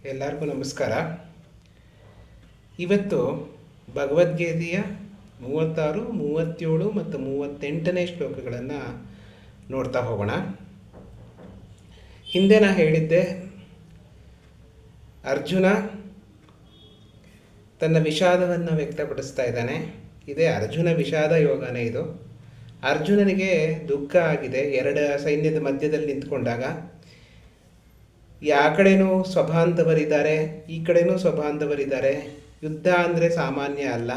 ಎಲ್ಲರಿಗೂ ನಮಸ್ಕಾರ. ಇವತ್ತು ಭಗವದ್ಗೀತೆಯ 36, 37 ಮತ್ತು 38ನೇ ಶ್ಲೋಕಗಳನ್ನು ನೋಡ್ತಾ ಹೋಗೋಣ. ಹಿಂದೆ ನಾ ಹೇಳಿದ್ದೆ, ಅರ್ಜುನ ತನ್ನ ವಿಷಾದವನ್ನು ವ್ಯಕ್ತಪಡಿಸ್ತಾ ಇದ್ದಾನೆ. ಇದೇ ಅರ್ಜುನ ವಿಷಾದ ಯೋಗನೇ ಇದು. ಅರ್ಜುನನಿಗೆ ದುಃಖ ಆಗಿದೆ. ಎರಡು ಸೈನ್ಯದ ಮಧ್ಯದಲ್ಲಿ ನಿಂತ್ಕೊಂಡಾಗ ಕಡೆನೂ ಸ್ವಬಾಂಧವರಿದ್ದಾರೆ, ಈ ಕಡೆನೂ ಸ್ವಬಾಂಧವರಿದ್ದಾರೆ. ಯುದ್ಧ ಅಂದರೆ ಸಾಮಾನ್ಯ ಅಲ್ಲ.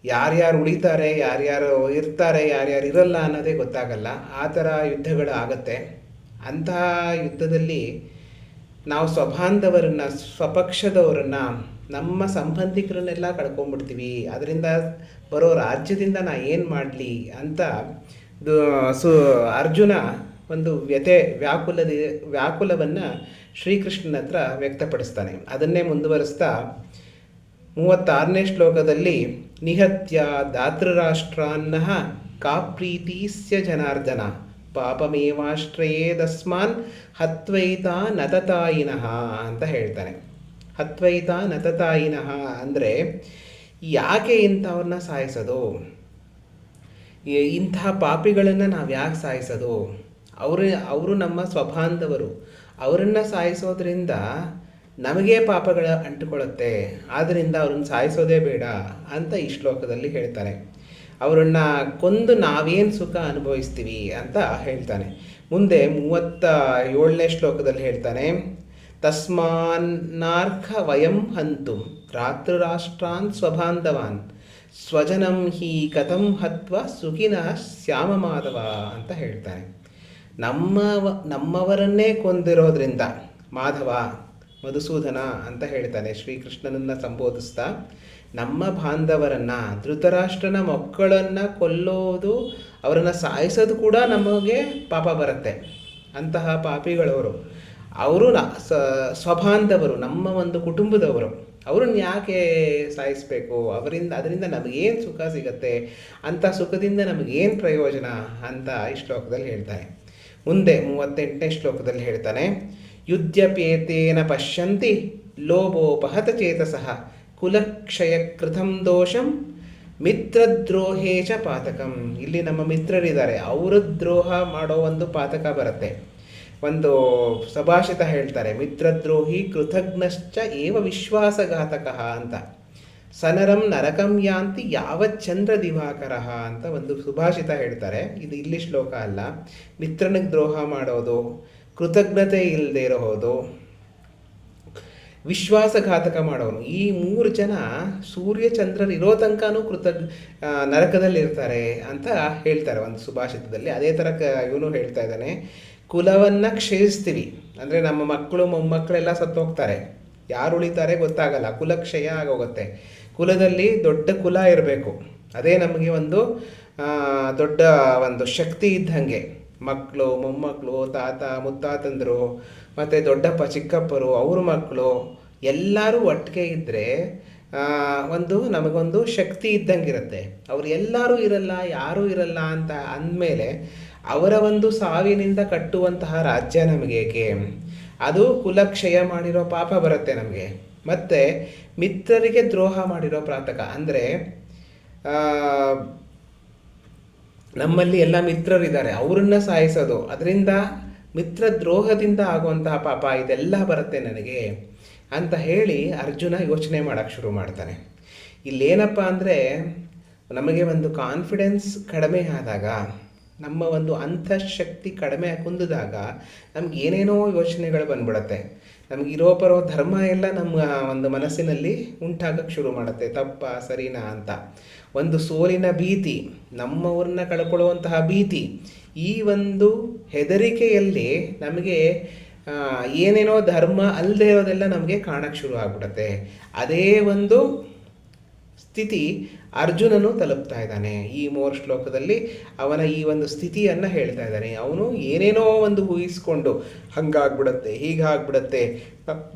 ಯಾರ್ಯಾರು ಉಳಿತಾರೆ, ಯಾರ್ಯಾರು ಇರ್ತಾರೆ, ಯಾರ್ಯಾರು ಇರಲ್ಲ ಅನ್ನೋದೇ ಗೊತ್ತಾಗಲ್ಲ. ಆ ಥರ ಯುದ್ಧಗಳು ಆಗತ್ತೆ. ಅಂತಹ ಯುದ್ಧದಲ್ಲಿ ನಾವು ಸ್ವಬಾಂಧವರನ್ನು, ಸ್ವಪಕ್ಷದವರನ್ನು, ನಮ್ಮ ಸಂಬಂಧಿಕರನ್ನೆಲ್ಲ ಕಳ್ಕೊಂಡ್ಬಿಡ್ತೀವಿ. ಅದರಿಂದ ಬರೋ ರಾಜ್ಯದಿಂದ ನಾ ಏನು ಮಾಡಲಿ ಅಂತ ಅರ್ಜುನ ಒಂದು ವ್ಯಾಕುಲವನ್ನು ಶ್ರೀಕೃಷ್ಣನ ಹತ್ರ ವ್ಯಕ್ತಪಡಿಸ್ತಾನೆ. ಅದನ್ನೇ ಮುಂದುವರಿಸ್ತಾ 36ನೇ ಶ್ಲೋಕದಲ್ಲಿ ನಿಹತ್ಯ ಧಾತೃರಾಷ್ಟ್ರಾನ್ನಃ ಕಾಪ್ರೀತಿಸ್ಯ ಜನಾರ್ದನ ಪಾಪಮೇವಾಶ್ರಯೇದಸ್ಮಾನ್ ಹತ್ವೈತಾ ನತತಾಯಿನಃ ಅಂತ ಹೇಳ್ತಾನೆ. ಹತ್ವೈತಾ ನತತಾಯಿನಃ ಅಂದರೆ ಯಾಕೆ ಇಂಥವ್ರನ್ನ ಸಾಯಿಸೋದು, ಇಂತಹ ಪಾಪಿಗಳನ್ನು ನಾವು ಯಾಕೆ ಸಾಯಿಸೋದು? ಅವರು ನಮ್ಮ ಸ್ವಬಾಂಧವರು. ಅವರನ್ನು ಸಾಯಿಸೋದ್ರಿಂದ ನಮಗೆ ಪಾಪಗಳು ಅಂಟುಕೊಳ್ಳುತ್ತೆ. ಆದ್ದರಿಂದ ಅವ್ರನ್ನ ಸಾಯಿಸೋದೇ ಬೇಡ ಅಂತ ಈ ಶ್ಲೋಕದಲ್ಲಿ ಹೇಳ್ತಾನೆ. ಅವರನ್ನು ಕೊಂದು ನಾವೇನು ಸುಖ ಅನುಭವಿಸ್ತೀವಿ ಅಂತ ಹೇಳ್ತಾನೆ. ಮುಂದೆ 37ನೇ ಶ್ಲೋಕದಲ್ಲಿ ಹೇಳ್ತಾನೆ, ತಸ್ಮಾನ್ನಾರ್ಹ ವಯಂ ಹಂತು ರಾತೃರಾಷ್ಟ್ರಾನ್ ಸ್ವಬಾಂಧವಾನ್ ಸ್ವಜನಂ ಹಿ ಕಥಂ ಹತ್ವ ಸುಖಿನಃ ಶ್ಯಾಮ ಮಾಧವ ಅಂತ ಹೇಳ್ತಾನೆ. ನಮ್ಮವರನ್ನೇ ಕೊಂದಿರೋದ್ರಿಂದ ಮಾಧವ, ಮಧುಸೂದನ ಅಂತ ಹೇಳ್ತಾನೆ ಶ್ರೀಕೃಷ್ಣನನ್ನು ಸಂಬೋಧಿಸ್ತಾ. ನಮ್ಮ ಬಾಂಧವರನ್ನು, ಧೃತರಾಷ್ಟ್ರನ ಮಕ್ಕಳನ್ನು ಕೊಲ್ಲೋದು, ಅವರನ್ನು ಸಾಯಿಸೋದು ಕೂಡ ನಮಗೆ ಪಾಪ ಬರುತ್ತೆ. ಅಂತಹ ಪಾಪಿಗಳವರು. ಅವರು ಸ್ವಬಾಂಧವರು, ನಮ್ಮ ಒಂದು ಕುಟುಂಬದವರು. ಅವ್ರನ್ನ ಯಾಕೆ ಸಾಯಿಸಬೇಕು? ಅದರಿಂದ ನಮಗೇನು ಸುಖ ಸಿಗತ್ತೆ, ಅಂಥ ಸುಖದಿಂದ ನಮಗೇನು ಪ್ರಯೋಜನ ಅಂತ ಈ ಶ್ಲೋಕದಲ್ಲಿ ಹೇಳ್ತಾರೆ. ಮುಂದೆ 38ನೇ ಶ್ಲೋಕದಲ್ಲಿ ಹೇಳ್ತಾನೆ, ಯುದ್ಧಪೇತೇನ ಪಶ್ಯಂತಿ ಲೋಭೋಪಹತ ಚೇತಸಃ ಕುಲಕ್ಷಯ ಕೃತಂ ದೋಷಂ ಮಿತ್ರದ್ರೋಹೇ ಚ ಪಾತಕಂ. ಇಲ್ಲಿ ನಮ್ಮ ಮಿತ್ರರಿದ್ದಾರೆ, ಅವರ ದ್ರೋಹ ಮಾಡೋ ಒಂದು ಪಾತಕ ಬರುತ್ತೆ. ಒಂದು ಸುಭಾಷಿತ ಹೇಳ್ತಾರೆ, ಮಿತ್ರದ್ರೋಹಿ ಕೃತಜ್ಞಶ್ಚ ಏವ ವಿಶ್ವಾಸಘಾತಕ ಅಂತ. ಸನರಂ ನರಕಂ ಯಾಂತಿ ಯಾವಚ್ಚಂದ್ರ ದಿವಾಕರ ಅಂತ ಒಂದು ಸುಭಾಷಿತ ಹೇಳ್ತಾರೆ. ಇದು ಇಲ್ಲಿ ಶ್ಲೋಕ ಅಲ್ಲ. ಮಿತ್ರನಿಗೆ ದ್ರೋಹ ಮಾಡೋದು, ಕೃತಜ್ಞತೆ ಇಲ್ಲದೆ ಇರೋದು, ವಿಶ್ವಾಸಘಾತಕ ಮಾಡೋನು, ಈ 3 ಜನ ಸೂರ್ಯ ಚಂದ್ರರು ಇರೋ ತನಕನೂ ನರಕದಲ್ಲಿ ಇರ್ತಾರೆ ಅಂತ ಹೇಳ್ತಾರೆ ಒಂದು ಸುಭಾಷಿತದಲ್ಲಿ. ಅದೇ ಥರ ಇವನು ಹೇಳ್ತಾ ಇದ್ದಾನೆ, ಕುಲವನ್ನು ಕ್ಷಯಿಸ್ತೀವಿ ಅಂದರೆ ನಮ್ಮ ಮಕ್ಕಳು ಮೊಮ್ಮಕ್ಕಳೆಲ್ಲ ಸತ್ತೋಗ್ತಾರೆ, ಯಾರು ಉಳಿತಾರೆ ಗೊತ್ತಾಗಲ್ಲ, ಕುಲಕ್ಷಯ ಆಗೋಗುತ್ತೆ. ಕುಲದಲ್ಲಿ ದೊಡ್ಡ ಕುಲ ಇರಬೇಕು, ಅದೇ ನಮಗೆ ಒಂದು ದೊಡ್ಡ ಒಂದು ಶಕ್ತಿ ಇದ್ದಂಗೆ. ಮಕ್ಕಳು, ಮೊಮ್ಮಕ್ಕಳು, ತಾತ ಮುತ್ತಾತಂದರು, ಮತ್ತು ದೊಡ್ಡಪ್ಪ ಚಿಕ್ಕಪ್ಪರು, ಅವ್ರ ಮಕ್ಕಳು ಎಲ್ಲರೂ ಒಟ್ಟಿಗೆ ಇದ್ದರೆ ನಮಗೊಂದು ಶಕ್ತಿ ಇದ್ದಂಗಿರುತ್ತೆ. ಅವರು ಎಲ್ಲರೂ ಇರಲ್ಲ, ಯಾರೂ ಇರಲ್ಲ ಅಂತ ಅಂದಮೇಲೆ ಅವರ ಒಂದು ಸಾವಿನಿಂದ ಕಟ್ಟುವಂತಹ ರಾಜ್ಯ ನಮಗೇಕೆ? ಅದು ಕುಲಕ್ಷಯ ಮಾಡಿರೋ ಪಾಪ ಬರುತ್ತೆ ನಮಗೆ. ಮತ್ತು ಮಿತ್ರರಿಗೆ ದ್ರೋಹ ಮಾಡಿರೋ ಪಾತಕ ಅಂದರೆ ನಮ್ಮಲ್ಲಿ ಎಲ್ಲ ಮಿತ್ರರಿದ್ದಾರೆ, ಅವರನ್ನ ಸಾಯಿಸೋದು, ಅದರಿಂದ ಮಿತ್ರ ದ್ರೋಹದಿಂದ ಆಗುವಂತಹ ಪಾಪ ಇದೆಲ್ಲ ಬರುತ್ತೆ ನನಗೆ ಅಂತ ಹೇಳಿ ಅರ್ಜುನ ಯೋಚನೆ ಮಾಡೋಕ್ಕೆ ಶುರು ಮಾಡ್ತಾನೆ. ಇಲ್ಲೇನಪ್ಪ ಅಂದರೆ, ನಮಗೆ ಒಂದು ಕಾನ್ಫಿಡೆನ್ಸ್ ಕಡಿಮೆ ಆದಾಗ, ನಮ್ಮ ಒಂದು ಅಂತಃಶಕ್ತಿ ಕಡಿಮೆ ಕುಂದಿದಾಗ ನಮ್ಗೆ ಏನೇನೋ ಯೋಚನೆಗಳು ಬಂದ್ಬಿಡತ್ತೆ. ನಮಗಿರೋ ಬರೋ ಧರ್ಮ ಎಲ್ಲ ನಮ್ಮ ಒಂದು ಮನಸ್ಸಿನಲ್ಲಿ ಉಂಟಾಗಕ್ಕೆ ಶುರು ಮಾಡುತ್ತೆ. ತಪ್ಪ ಸರಿನಾ ಅಂತ ಒಂದು ಸೋಲಿನ ಭೀತಿ, ನಮ್ಮವ್ರನ್ನ ಕಳ್ಕೊಳ್ಳುವಂತಹ ಭೀತಿ, ಈ ಒಂದು ಹೆದರಿಕೆಯಲ್ಲಿ ನಮಗೆ ಏನೇನೋ ಧರ್ಮ ಅಲ್ಲದೆ ಇರೋದೆಲ್ಲ ನಮಗೆ ಕಾಣಕ್ಕೆ ಶುರು ಆಗ್ಬಿಡುತ್ತೆ. ಅದೇ ಒಂದು ಸ್ಥಿತಿ ಅರ್ಜುನನು ತಲುಪ್ತಾ ಇದ್ದಾನೆ. ಈ 3 ಶ್ಲೋಕದಲ್ಲಿ ಅವನ ಈ ಒಂದು ಸ್ಥಿತಿಯನ್ನು ಹೇಳ್ತಾ ಇದ್ದಾನೆ. ಅವನು ಏನೇನೋ ಒಂದು ಊಹಿಸ್ಕೊಂಡು ಹಂಗಾಗ್ಬಿಡತ್ತೆ, ಹೀಗಾಗ್ಬಿಡತ್ತೆ,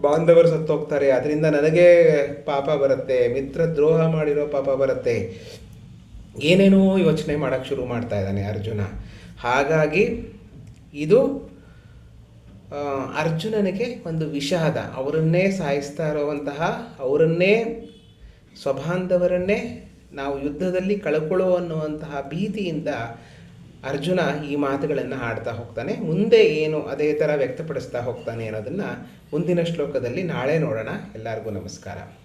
ಬಾಂಧವರು ಸತ್ತೋಗ್ತಾರೆ, ಅದರಿಂದ ನನಗೆ ಪಾಪ ಬರುತ್ತೆ, ಮಿತ್ರ ದ್ರೋಹ ಮಾಡಿರೋ ಪಾಪ ಬರುತ್ತೆ, ಏನೇನೋ ಯೋಚನೆ ಮಾಡೋಕ್ಕೆ ಶುರು ಮಾಡ್ತಾ ಇದ್ದಾನೆ ಅರ್ಜುನ. ಹಾಗಾಗಿ ಇದು ಅರ್ಜುನನಿಗೆ ಒಂದು ವಿಷಾದ, ಅವರನ್ನೇ ಸಾಯಿಸ್ತಾ ಇರುವಂತಹ, ಅವರನ್ನೇ ಸ್ವಬಾಂಧವರನ್ನೇ ನಾವು ಯುದ್ಧದಲ್ಲಿ ಕಳ್ಕೊಳ್ಳೋ ಅನ್ನುವಂತಹ ಭೀತಿಯಿಂದ ಅರ್ಜುನ ಈ ಮಾತುಗಳನ್ನು ಆಡ್ತಾ ಹೋಗ್ತಾನೆ. ಮುಂದೆ ಏನು ಅದೇ ಥರ ವ್ಯಕ್ತಪಡಿಸ್ತಾ ಹೋಗ್ತಾನೆ ಅನ್ನೋದನ್ನು ಮುಂದಿನ ಶ್ಲೋಕದಲ್ಲಿ ನಾಳೆ ನೋಡೋಣ. ಎಲ್ಲರಿಗೂ ನಮಸ್ಕಾರ.